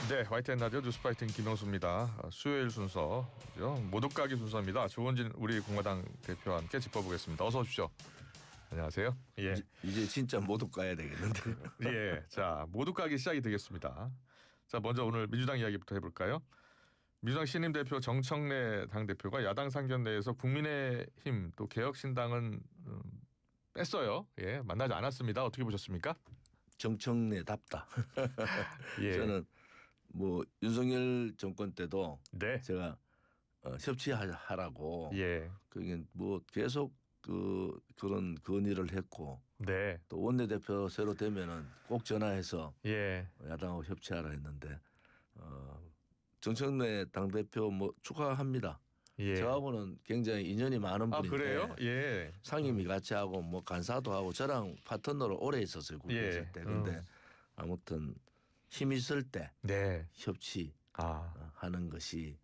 네, YTN 라디오 뉴스파이팅 김영수입니다. 수요일 순서죠. 모독가기 순서입니다. 조원진 우리 공화당 대표와 함께 짚어보겠습니다. 어서 오십시오. 안녕하세요. 예, 이제 진짜 모두 가야 되겠는데. 예, 자 모독가기 시작이 되겠습니다. 자, 먼저 오늘 민주당 이야기부터 해볼까요? 민주당 신임 대표 정청래 당 대표가 야당 상견례에서 국민의힘 또 개혁신당은 뺐어요. 예, 만나지 않았습니다. 어떻게 보셨습니까? 정청래답다. 예. 저는 뭐 윤석열 정권 때도 네. 제가 협치하라고 예. 그게 뭐 계속 그런 건의를 했고 네. 또 원내대표 새로 되면은 꼭 전화해서 예. 야당하고 협치하라 했는데 정청래 당 대표 뭐 축하합니다. 예. 저하고는 굉장히 인연이 많은 분인데. 그래요? 예. 상임위 같이 하고 뭐 간사도 하고 저랑 파트너로 오래 있었어요 국회 있을 때. 근데 아무튼 힘 있을 때 네. 협치하는 것이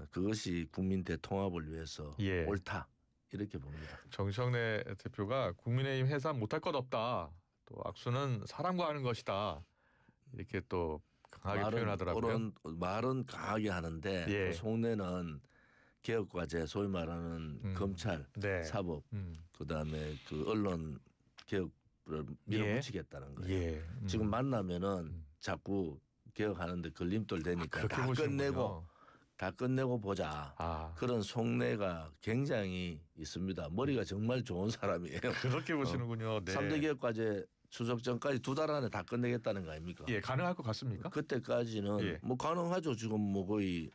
그것이 국민 대통합을 위해서 예. 옳다 이렇게 봅니다. 정청래 대표가 국민의힘 해산 못할 것 없다. 또 악수는 사람과 하는 것이다. 이렇게 또 강하게 표현하더라고요. 말은 강하게 하는데 예. 그 속내는 개혁과제 소위 말하는 검찰, 네. 사법, 그다음에 그 언론 개혁을 밀어붙이겠다는 거예요. 예. 지금 만나면은 자꾸 개혁하는데 걸림돌 되니까 다 끝내고 보자. 그런 속내가 굉장히 있습니다. 머리가 정말 좋은 사람이에요. 그렇게 보시는군요. 네. 3대 개혁과제 추석 전까지 2달 안에 다 끝내겠다는 거 아닙니까? 예, 가능할 것 같습니까? 그때까지는 예. 뭐 가능하죠. 지금 뭐 거의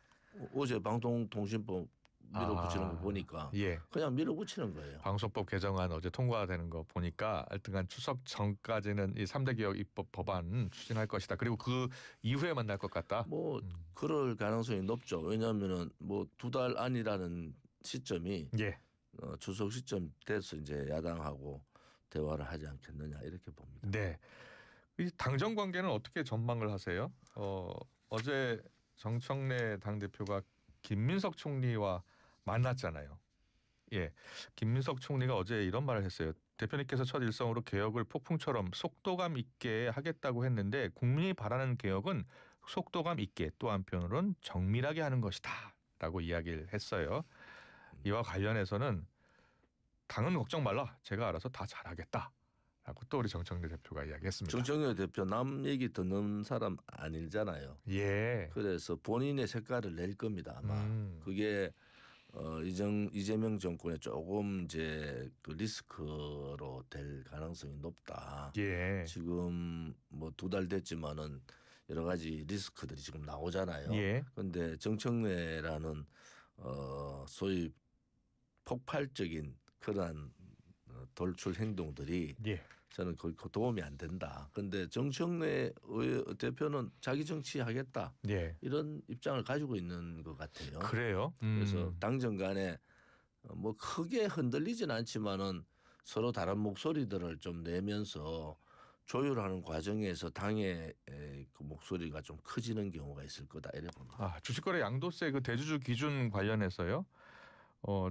어제 방송통신법 밀어붙이는 거 보니까 예. 그냥 밀어붙이는 거예요. 방송법 개정안 어제 통과되는 거 보니까 하여튼간 추석 전까지는 이 3대 개혁 입법 법안 추진할 것이다. 그리고 그 이후에 만날 것 같다. 뭐 그럴 가능성이 높죠. 왜냐하면은 뭐 2달 안이라는 시점이 예. 추석 시점 돼서 이제 야당하고 대화를 하지 않겠느냐 이렇게 봅니다. 네. 이 당정 관계는 어떻게 전망을 하세요? 어제 정청래 당 대표가 김민석 총리와 만났잖아요. 예, 김민석 총리가 어제 이런 말을 했어요. 대표님께서 첫 일성으로 개혁을 폭풍처럼 속도감 있게 하겠다고 했는데 국민이 바라는 개혁은 속도감 있게 또 한편으론 정밀하게 하는 것이다 라고 이야기를 했어요. 이와 관련해서는 당은 걱정 말라. 제가 알아서 다 잘하겠다. 라고 또 우리 정청래 대표가 이야기했습니다. 정청래 대표 남 얘기 듣는 사람 아니잖아요. 예. 그래서 본인의 색깔을 낼 겁니다. 아마 그게 이재명 정권에 조금 이제 그 리스크로 될 가능성이 높다. 예. 지금 뭐 2달 됐지만은 여러 가지 리스크들이 지금 나오잖아요. 예. 그런데 정청래라는 소위 폭발적인 그러한 돌출 행동들이 저는 거의 도움이 안 된다. 그런데 정청래 대표는 자기 정치하겠다. 이런 입장을 가지고 있는 것 같아요. 그래요? 그래서 당정 간에 뭐 크게 흔들리진 않지만은 서로 다른 목소리들을 좀 내면서 조율하는 과정에서 당의 그 목소리가 좀 커지는 경우가 있을 거다 이래 봅니다. 주식거래 양도세 그 대주주 기준 관련해서요.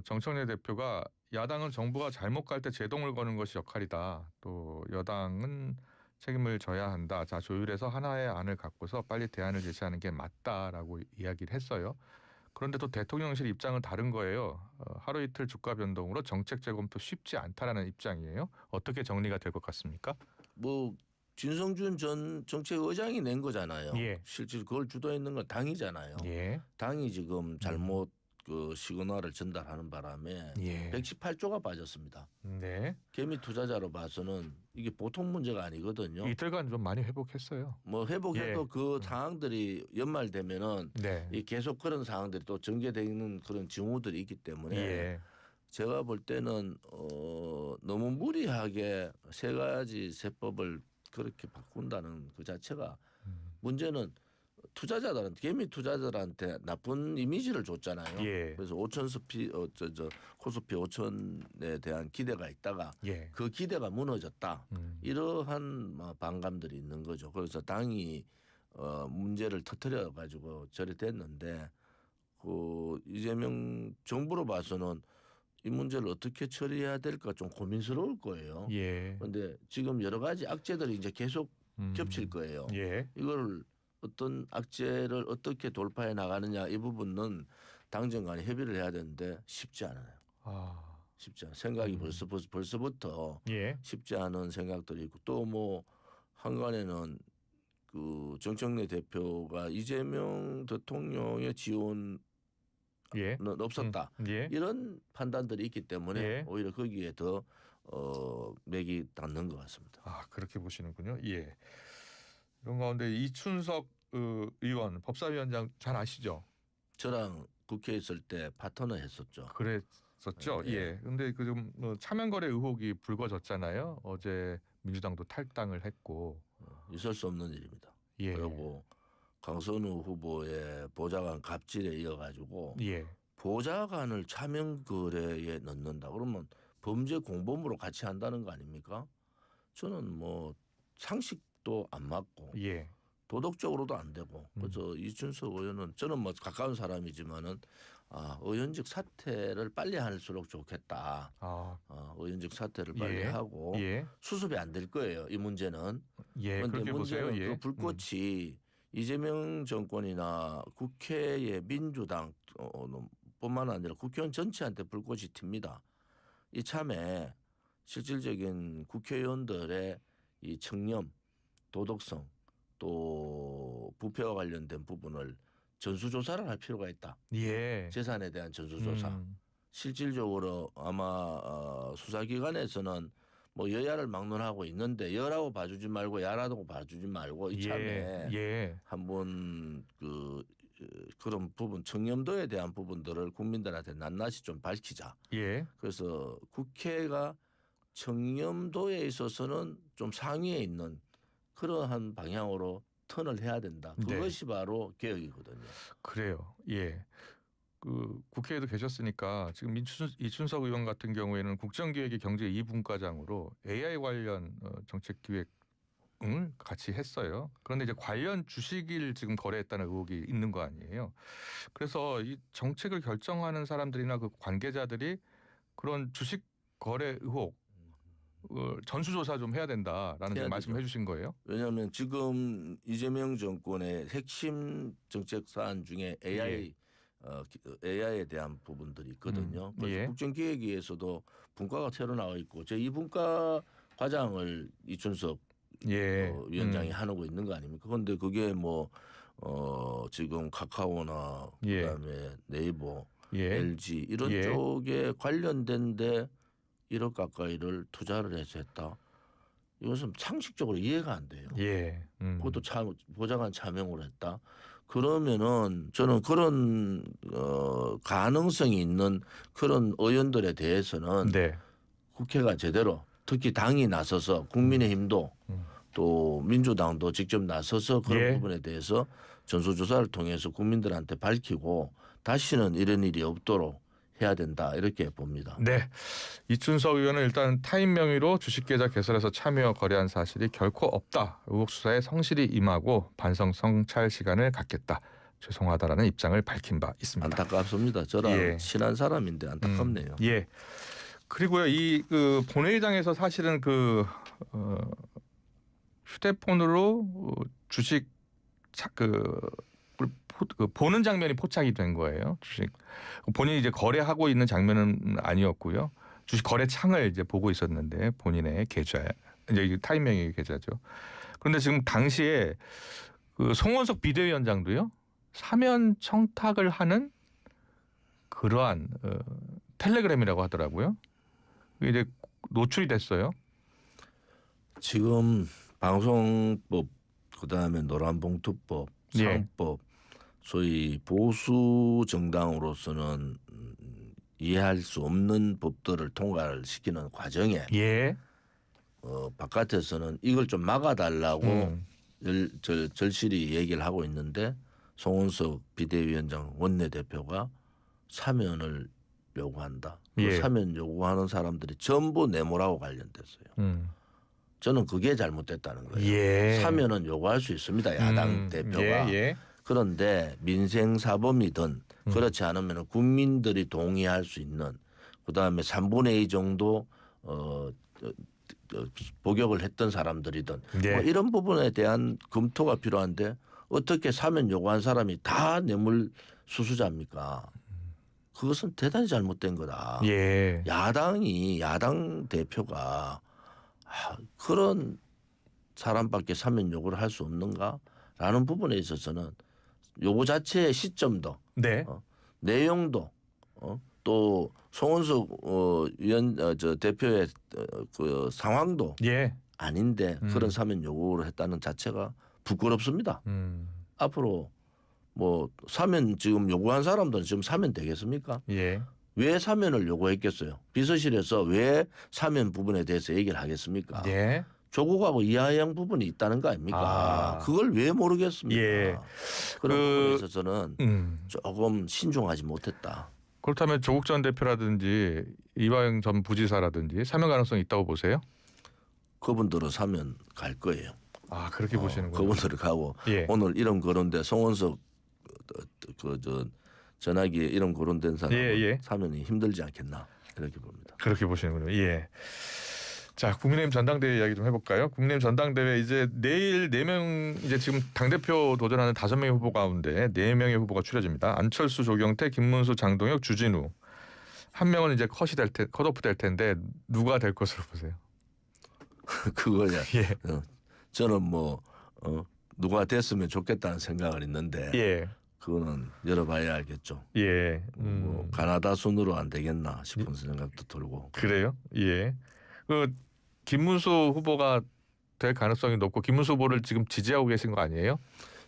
정청래 대표가 야당은 정부가 잘못 갈 때 제동을 거는 것이 역할이다. 또 여당은 책임을 져야 한다. 자, 조율해서 하나의 안을 갖고서 빨리 대안을 제시하는 게 맞다라고 이야기를 했어요. 그런데 또 대통령실 입장은 다른 거예요. 하루 이틀 주가 변동으로 정책 재검토 쉽지 않다라는 입장이에요. 어떻게 정리가 될 것 같습니까? 뭐 진성준 전 정책의장이 낸 거잖아요. 예. 실제 그걸 주도했는 건 당이잖아요. 예. 당이 지금 잘못 그 시그널을 전달하는 바람에 118조가 빠졌습니다. 네. 개미 투자자로 봐서는 이게 보통 문제가 아니거든요. 이틀간 좀 많이 회복했어요. 뭐 회복해도 그 상황들이 연말 되면은 계속 그런 상황들이 또 전개되는 그런 징후들이 있기 때문에 제가 볼 때는 너무 무리하게 세 가지 세법을 그렇게 바꾼다는 그 자체가 문제는 투자자들한테 개미 투자자들한테 나쁜 이미지를 줬잖아요. 그래서 코스피 5천에 대한 기대가 있다가 그 기대가 무너졌다. 이러한 반감들이 있는 거죠. 그래서 당이 문제를 터뜨려 가지고 저리 됐는데 그 이재명 정부로 봐서는 이 문제를 어떻게 처리해야 될까 좀 고민스러울 거예요. 그런데 지금 여러 가지 악재들이 이제 계속 겹칠 거예요. 이걸 어떤 악재를 어떻게 돌파해 나가느냐 이 부분은 당정 간에 협의를 해야 되는데 쉽지 않아요. 쉽지 않아. 생각이 벌써부터 예. 쉽지 않은 생각들이 있고 또 뭐 한간에는 그 정청래 대표가 이재명 대통령의 지원은 예. 없었다. 예. 이런 판단들이 있기 때문에 예. 오히려 거기에 더 맥이 닿는 것 같습니다. 그렇게 보시는군요. 예. 이런 가운데 이춘석 의원 법사위원장 잘 아시죠? 저랑 국회에 있을 때 파트너 했었죠. 그랬었죠. 네. 예. 근데 그 좀 차명거래 의혹이 불거졌잖아요. 어제 민주당도 탈당을 했고 있을 수 없는 일입니다. 예. 그리고 강선우 후보의 보좌관 갑질에 이어가지고 예. 보좌관을 차명거래에 넣는다. 그러면 범죄 공범으로 같이 한다는 거 아닙니까? 저는 뭐 상식도 안 맞고 예. 도덕적으로도 안 되고 그래서 이춘석 의원은 저는 뭐 가까운 사람이지만은 의원직 사퇴를 빨리 할수록 좋겠다. 의원직 사퇴를 빨리 예. 하고 예. 수습이 안 될 거예요. 이 문제는. 예. 그런데 그렇게 문제는 보세요. 예. 그 불꽃이 이재명 정권이나 국회의 민주당 뿐만 아니라 국회의원 전체한테 불꽃이 튑니다. 이참에 실질적인 국회의원들의 이 청렴, 도덕성 또 부패와 관련된 부분을 전수조사를 할 필요가 있다. 예. 재산에 대한 전수조사. 실질적으로 아마 수사기관에서는 뭐 여야를 막론하고 있는데 여라고 봐주지 말고 야라고 봐주지 말고 이참에 한번 그런 부분 청렴도에 대한 부분들을 국민들한테 낱낱이 좀 밝히자. 그래서 국회가 청렴도에 있어서는 좀 상위에 있는 그러한 방향으로 턴을 해야 된다. 그것이 바로 개혁이거든요. 그래요. 예. 그 국회에도 계셨으니까 지금 이춘석 의원 같은 경우에는 국정기획의 경제 2분과장으로 AI 관련 정책 기획을 같이 했어요. 그런데 이제 관련 주식을 지금 거래했다는 의혹이 있는 거 아니에요. 그래서 이 정책을 결정하는 사람들이나 그 관계자들이 그런 주식 거래 의혹 전수조사 좀 해야 된다라는 지금 말씀해 주신 거예요? 왜냐하면 지금 이재명 정권의 핵심 정책 사안 중에 AI에 대한 부분들이 있거든요. 그래서 국정기획위에서도 분과가 새로 나와 있고 제2분과 과장을 이춘석 위원장이 하고 있는 거 아닙니까? 그런데 그게 뭐 지금 카카오나 그다음에 네이버, LG 이런 쪽에 관련된데 1억 가까이를 투자를 해서 했다. 이것은 상식적으로 이해가 안 돼요. 그것도 보좌관 차명으로 했다. 그러면은 저는 그런 가능성이 있는 그런 의원들에 대해서는 국회가 제대로 특히 당이 나서서 국민의힘도 또 민주당도 직접 나서서 그런 부분에 대해서 전수조사를 통해서 국민들한테 밝히고 다시는 이런 일이 없도록 해야 된다 이렇게 봅니다. 네, 이춘석 의원은 일단 타인 명의로 주식계좌 개설해서 참여 거래한 사실이 결코 없다. 의혹 수사에 성실히 임하고 반성 성찰 시간을 갖겠다. 죄송하다라는 입장을 밝힌 바 있습니다. 안타깝습니다. 저랑 친한 사람인데 안타깝네요. 그리고요, 이 본회의장에서 사실은 휴대폰으로 주식 보는 장면이 포착이 된 거예요. 주식 본인이 이제 거래하고 있는 장면은 아니었고요. 주식 거래 창을 이제 보고 있었는데 본인의 계좌 이제 타임명의 계좌죠. 그런데 지금 당시에 송원석 비대위원장도요 사면 청탁을 하는 그러한 텔레그램이라고 하더라고요. 이제 노출이 됐어요. 지금 방송법 그다음에 노란봉투법 상법 소위 보수 정당으로서는 이해할 수 없는 법들을 통과를 시키는 과정에 바깥에서는 이걸 좀 막아달라고 절실히 얘기를 하고 있는데 송원석 비대위원장 원내대표가 사면을 요구한다. 그 사면 요구하는 사람들이 전부 네모라고 관련됐어요. 저는 그게 잘못됐다는 거예요. 사면은 요구할 수 있습니다. 야당 대표가. 그런데 민생사범이든 그렇지 않으면 국민들이 동의할 수 있는 그다음에 3분의 2 정도 복역을 했던 사람들이든 뭐 이런 부분에 대한 검토가 필요한데 어떻게 사면 요구한 사람이 다 뇌물 수수자입니까? 그것은 대단히 잘못된 거다. 예. 야당 대표가 그런 사람밖에 사면 요구를 할 수 없는가라는 부분에 있어서는 요구 자체의 시점도, 네. 내용도, 또 송원석 대표의 그 상황도 예. 아닌데 그런 사면 요구를 했다는 자체가 부끄럽습니다. 앞으로 뭐 사면 지금 요구한 사람들은 지금 사면 되겠습니까? 예. 왜 사면을 요구했겠어요? 비서실에서 왜 사면 부분에 대해서 얘기를 하겠습니까? 예. 조국하고 이하영 부분이 있다는 거 아닙니까? 그걸 왜 모르겠습니까? 예. 그런 부분에 있어서는 조금 신중하지 못했다. 그렇다면 조국 전 대표라든지 이화영 전 부지사라든지 사면 가능성이 있다고 보세요? 그분들은 사면 갈 거예요. 그렇게 보시는군요. 그분들을 가고 예. 오늘 이름 거론된 송원석 전화기 이름 거론된 사람은 사면이 힘들지 않겠나 이렇게 봅니다. 그렇게 보시는군요. 예. 자, 국민의힘 전당대회 이야기 좀 해볼까요? 국민의힘 전당대회 이제 내일 4명 이제 지금 당대표 도전하는 5명의 후보 가운데 4명의 후보가 추려집니다. 안철수, 조경태, 김문수, 장동혁, 주진우. 한 명은 이제 컷오프 될 텐데 누가 될 것으로 보세요? 그거야. 예. 저는 뭐 누가 됐으면 좋겠다는 생각을 했는데 예. 그거는 열어봐야 알겠죠. 예. 뭐 가나다 순으로 안 되겠나 싶은 생각도 들고. 그래요? 예. 그 김문수 후보가 될 가능성이 높고 김문수 후보를 지금 지지하고 계신 거 아니에요?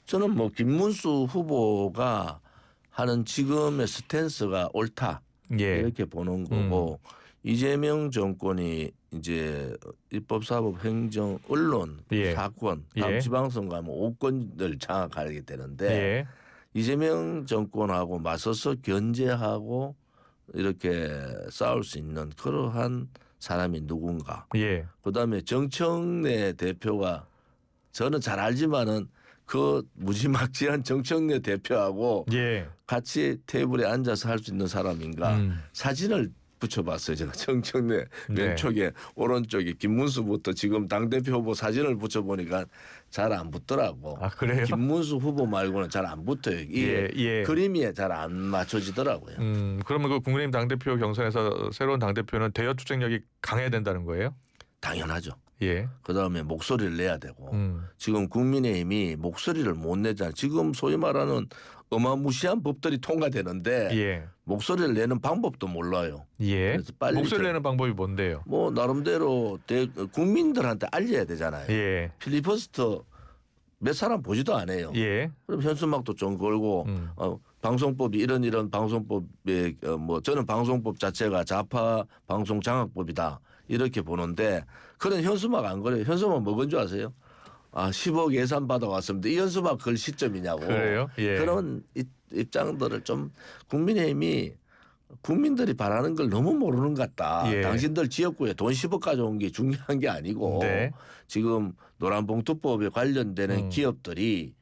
저는 뭐 김문수 후보가 하는 지금의 스탠스가 옳다. 예. 이렇게 보는 거고 이재명 정권이 이제 입법사법 행정 언론 사건 다음 지방선거 하면 5권을 장악하게 되는데 이재명 정권하고 맞서서 견제하고 이렇게 싸울 수 있는 그러한 사람이 누군가. 그다음에 정청래 대표가 저는 잘 알지만은 그 무지막지한 정청래 대표하고 같이 테이블에 앉아서 할 수 있는 사람인가. 사진을 붙여봤어요. 제가 정청래 왼쪽에 오른쪽에 김문수부터 지금 당대표 후보 사진을 붙여보니까 잘 안 붙더라고. 그래요? 김문수 후보 말고는 잘 안 붙어요. 그림이 잘 안 맞춰지더라고요. 그러면 그 국민의힘 당대표 경선에서 새로운 당대표는 대여 투쟁력이 강해야 된다는 거예요? 당연하죠. 그다음에 목소리를 내야 되고 지금 국민의힘이 목소리를 못 내잖아요. 지금 소위 말하는 어마무시한 법들이 통과되는데 목소리를 내는 방법도 몰라요. 그래서 빨리 목소리를 내는 방법이 뭔데요? 뭐 나름대로 국민들한테 알려야 되잖아요. 필리버스터 몇 사람 보지도 않아요. 그럼 현수막도 좀 걸고 방송법이 이런 방송법에 뭐 저는 방송법 자체가 좌파 방송 장악법이다 이렇게 보는데 그런 현수막 안 걸어요. 현수막 뭐건 줄 아세요? 10억 예산 받아왔습니다. 이 현수막 걸 시점이냐고. 그래요? 그런 입장들을 좀 국민의힘이 국민들이 바라는 걸 너무 모르는 것 같다. 당신들 지역구에 돈 10억 가져온 게 중요한 게 아니고 지금 노란봉투법에 관련되는 기업들이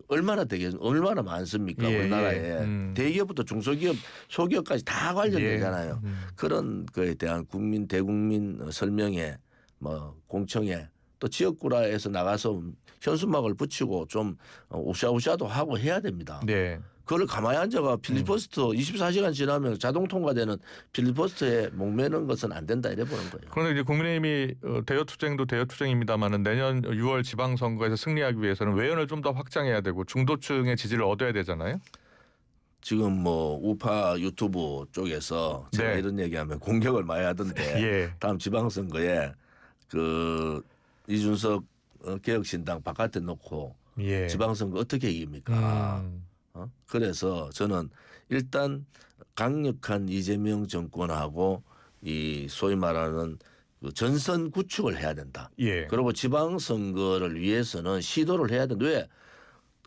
얼마나 많습니까? 우리나라에. 대기업부터 중소기업, 소기업까지 다 관련되잖아요. 그런 거에 대한 대국민 설명회, 뭐 공청회 또 지역구라에서 나가서 현수막을 붙이고 좀 우샤우샤도 하고 해야 됩니다. 그걸 가만히 앉아가 필리버스터 24시간 지나면 자동 통과되는 필리버스터에 목매는 것은 안 된다 이래 보는 거예요. 그런데 이제 국민의힘이 대여투쟁도 대여투쟁입니다만은 내년 6월 지방선거에서 승리하기 위해서는 외연을 좀 더 확장해야 되고 중도층의 지지를 얻어야 되잖아요. 지금 뭐 우파 유튜브 쪽에서 제가 이런 얘기하면 공격을 많이 하던데 다음 지방선거에 그 이준석 개혁신당 바깥에 놓고 지방선거 어떻게 이깁니까? 그래서 저는 일단 강력한 이재명 정권하고 이 소위 말하는 그 전선 구축을 해야 된다. 그리고 지방선거를 위해서는 시도를 해야 된다. 왜?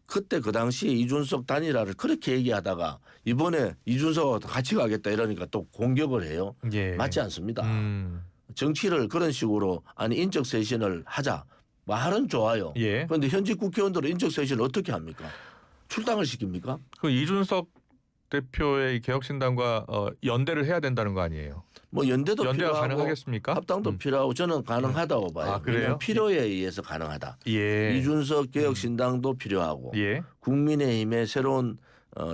그때 그 당시에 이준석 단일화를 그렇게 얘기하다가 이번에 이준석하고 같이 가겠다 이러니까 또 공격을 해요. 맞지 않습니다. 정치를 그런 식으로 인적 쇄신을 하자. 말은 좋아요. 그런데 현직 국회의원들은 인적 쇄신을 어떻게 합니까? 출당을 시킵니까? 그 이준석 대표의 개혁신당과 연대를 해야 된다는 거 아니에요? 뭐 연대가 필요하고 가능하겠습니까? 합당도 필요하고 저는 가능하다고 봐요. 아, 그래요? 왜냐하면 필요에 의해서 가능하다. 예. 이준석 개혁신당도 필요하고 예. 국민의힘의 새로운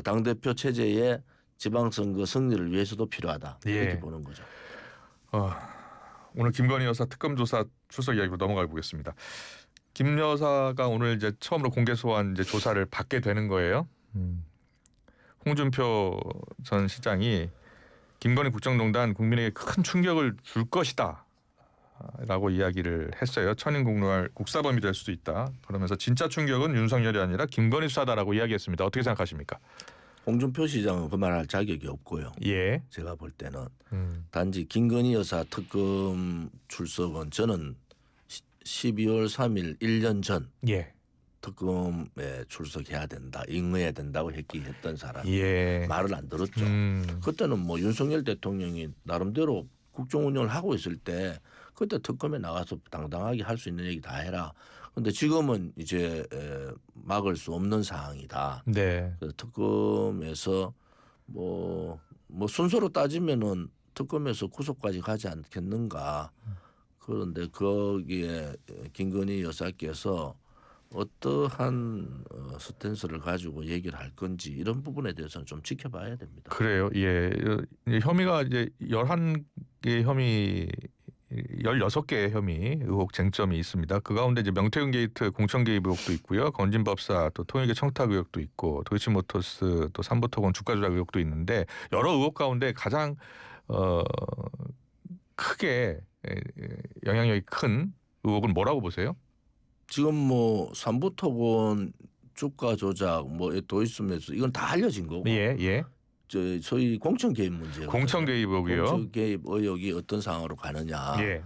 당대표 체제의 지방선거 승리를 위해서도 필요하다. 이렇게 예. 보는 거죠. 오늘 김건희 여사 특검 조사 출석 이야기로 넘어가 보겠습니다. 김 여사가 오늘 이제 처음으로 공개 소환 이제 조사를 받게 되는 거예요. 홍준표 전 시장이 김건희 국정농단 국민에게 큰 충격을 줄 것이다 라고 이야기를 했어요. 천인국노할 국사범이 될 수도 있다. 그러면서 진짜 충격은 윤석열이 아니라 김건희 수사다라고 이야기했습니다. 어떻게 생각하십니까? 홍준표 시장은 그 말할 자격이 없고요. 예. 제가 볼 때는 단지 김건희 여사 특검 출석은 저는 12월 3일 1년 전 예. 특검에 출석해야 된다, 임해야 된다고 했던 사람이 예. 말을 안 들었죠. 그때는 뭐 윤석열 대통령이 나름대로 국정 운영을 하고 있을 때 그때 특검에 나가서 당당하게 할 수 있는 얘기 다 해라. 그런데 지금은 이제 막을 수 없는 상황이다. 네. 그래서 특검에서 뭐 순서로 따지면은 특검에서 구속까지 가지 않겠는가. 그런데 거기에 김건희 여사께서 어떠한 스탠스를 가지고 얘기를 할 건지 이런 부분에 대해서는 좀 지켜봐야 됩니다. 그래요. 예. 혐의가 이제 11개 혐의 16개의 혐의 의혹 쟁점이 있습니다. 그 가운데 이제 명태균 게이트 공천 개입 의혹도 있고요. 건진법사 또 통일교 청탁 의혹도 있고 도이치모터스 또 삼부토건 주가 조작 의혹도 있는데 여러 의혹 가운데 가장 크게 영향력이 큰 의혹은 뭐라고 보세요? 지금 뭐 삼부토건 주가 조작 뭐 도이치모터스 이건 다 알려진 거고. 예, 예. 소위 공천 개입 문제. 공천 개입 의혹이요. 공천 개입 의혹이 어떤 상황으로 가느냐. 예.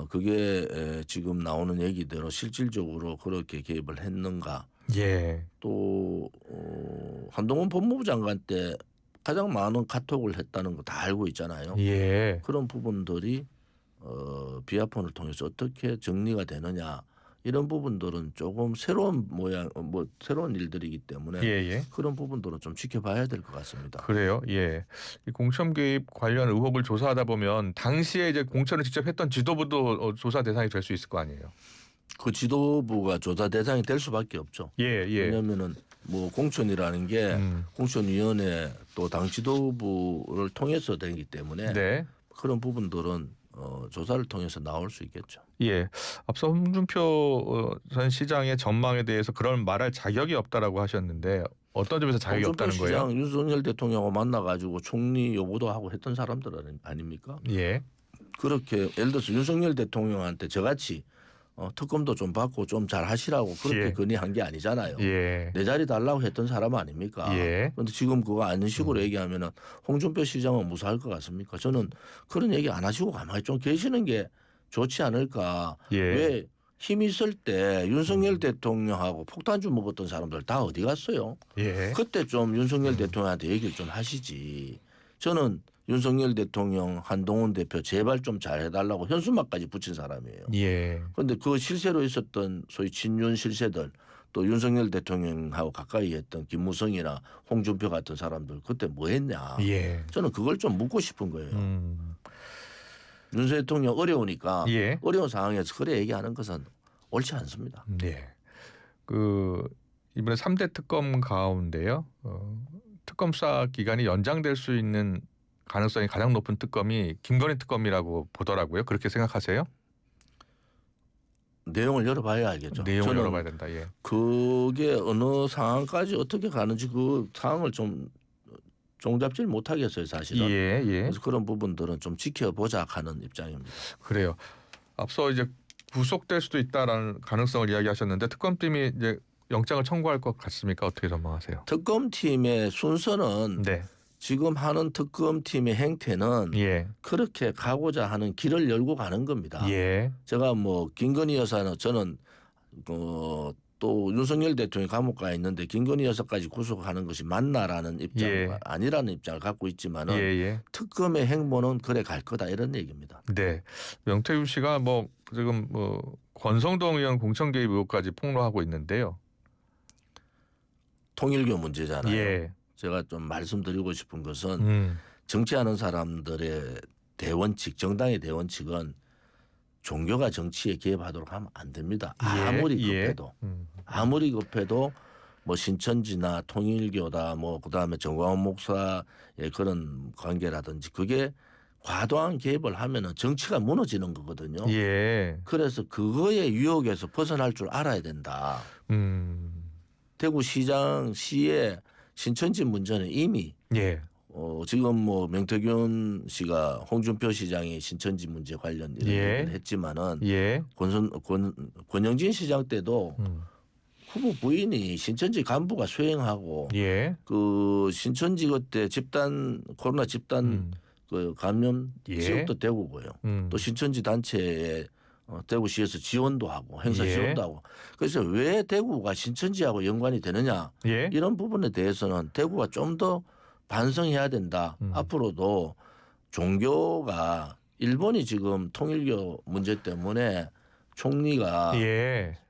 그게 지금 나오는 얘기대로 실질적으로 그렇게 개입을 했는가. 예. 또 한동훈 법무부 장관 때 가장 많은 카톡을 했다는 거 다 알고 있잖아요. 예. 그런 부분들이 비아폰을 통해서 어떻게 정리가 되느냐. 이런 부분들은 조금 새로운 모양, 새로운 일들이기 때문에 예. 그런 부분들은 좀 지켜봐야 될 것 같습니다. 그래요. 예. 이 공천 개입 관련 의혹을 조사하다 보면 당시에 이제 공천을 직접 했던 지도부도 조사 대상이 될 수 있을 거 아니에요. 그 지도부가 조사 대상이 될 수밖에 없죠. 예. 왜냐하면은 뭐 공천이라는 게 공천위원회 또 당 지도부를 통해서 되기 때문에 네. 그런 부분들은 조사를 통해서 나올 수 있겠죠. 예. 앞서 홍준표 전 시장의 전망에 대해서 그런 말할 자격이 없다라고 하셨는데 어떤 점에서 자격이 없다는 거예요? 홍준표 시장 윤석열 대통령하고 만나가지고 총리 요구도 하고 했던 사람들 아닙니까? 예. 그렇게 예를 들어서 윤석열 대통령한테 저같이 특검도 좀 받고 좀 잘 하시라고 그렇게 예. 건의한 게 아니잖아요. 예. 내 자리 달라고 했던 사람 아닙니까? 예. 그런데 지금 그거 아닌 식으로 얘기하면은 홍준표 시장은 무사할 것 같습니까? 저는 그런 얘기 안 하시고 가만히 좀 계시는 게 좋지 않을까. 예. 왜 힘 있을 때 윤석열 대통령하고 폭탄주 먹었던 사람들 다 어디 갔어요? 예. 그때 좀 윤석열 대통령한테 얘기를 좀 하시지. 저는 윤석열 대통령, 한동훈 대표 제발 좀 잘해달라고 현수막까지 붙인 사람이에요. 예. 그런데 그 실세로 있었던 소위 친윤 실세들 또 윤석열 대통령하고 가까이 했던 김무성이나 홍준표 같은 사람들 그때 뭐 했냐. 예. 저는 그걸 좀 묻고 싶은 거예요. 윤석열 대통령 어려우니까 예. 어려운 상황에서 그래 얘기하는 것은 옳지 않습니다. 네. 이번에 3대 특검 가운데요. 특검 수사 기간이 연장될 수 있는 가능성이 가장 높은 특검이 김건희 특검이라고 보더라고요. 그렇게 생각하세요? 내용을 열어봐야 알겠죠. 내용을 열어봐야 된다. 예. 그게 어느 상황까지 어떻게 가는지 그 상황을 좀 종잡질 못하겠어요, 사실은. 예. 그래서 그런 부분들은 좀 지켜보자 하는 입장입니다. 그래요. 앞서 이제 구속될 수도 있다라는 가능성을 이야기하셨는데 특검팀이 이제 영장을 청구할 것 같습니까? 어떻게 전망하세요? 특검팀의 순서는 네. 지금 하는 특검팀의 행태는 예. 그렇게 가고자 하는 길을 열고 가는 겁니다. 예. 제가 뭐 김건희 여사는 저는 또 윤석열 대통령이 감옥 가 있는데 김건희 여사까지 구속하는 것이 맞나라는 입장 아니라는 입장을 갖고 있지만은 특검의 행보는 그래 갈 거다 이런 얘기입니다. 네. 명태균 씨가 지금 권성동 의원 공천 개입 의혹까지 폭로하고 있는데요. 통일교 문제잖아요. 예. 제가 좀 말씀드리고 싶은 것은 정치하는 사람들의 대원칙, 정당의 대원칙은 종교가 정치에 개입하도록 하면 안 됩니다. 아무리 급해도. 아무리 급해도 뭐 신천지나 통일교다 뭐 그다음에 정광훈 목사의 그런 관계라든지 그게 과도한 개입을 하면은 정치가 무너지는 거거든요. 그래서 그거의 유혹에서 벗어날 줄 알아야 된다. 대구시장시의 신천지 문제는 이미 지금 뭐 명태균 씨가 홍준표 시장이 신천지 문제 관련 이런 얘기를 했지만은 권영진 시장 때도 후보 부인이 신천지 간부가 수행하고 그 신천지 그때 코로나 집단 그 감염 지역도 대구고요. 또 신천지 단체에 대구시에서 지원도 하고 행사 지원도 하고. 그래서 왜 대구가 신천지하고 연관이 되느냐 이런 부분에 대해서는 대구가 좀 더 반성해야 된다. 앞으로도 종교가 일본이 지금 통일교 문제 때문에 총리가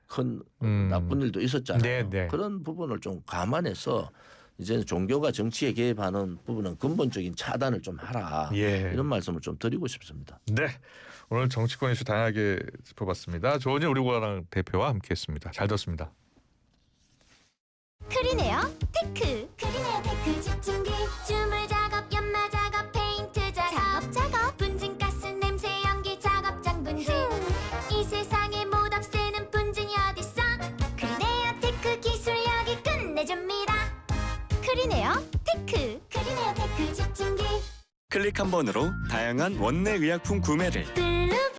큰 나쁜 일도 있었잖아요. 그런 부분을 좀 감안해서 이제 종교가 정치에 개입하는 부분은 근본적인 차단을 좀 하라. 이런 말씀을 좀 드리고 싶습니다. 네. 오늘 정치권 이슈 다양하게 짚어봤습니다. 조은희 우리고랑 대표와 함께했습니다. 잘 들었습니다. 크리네어 테크. 크리네어 테크 집중기. 주물 작업, 연마 작업, 페인트 작업. 분진가스 냄새 연기 작업장 분진. 이 세상에 못 없애는 분진이 어딨어. 크리네어 테크 기술력이 끝내줍니다. 크리네어 테크. 크리네어 테크 집중기. 클릭 한 번으로 다양한 원내 의약품 구매를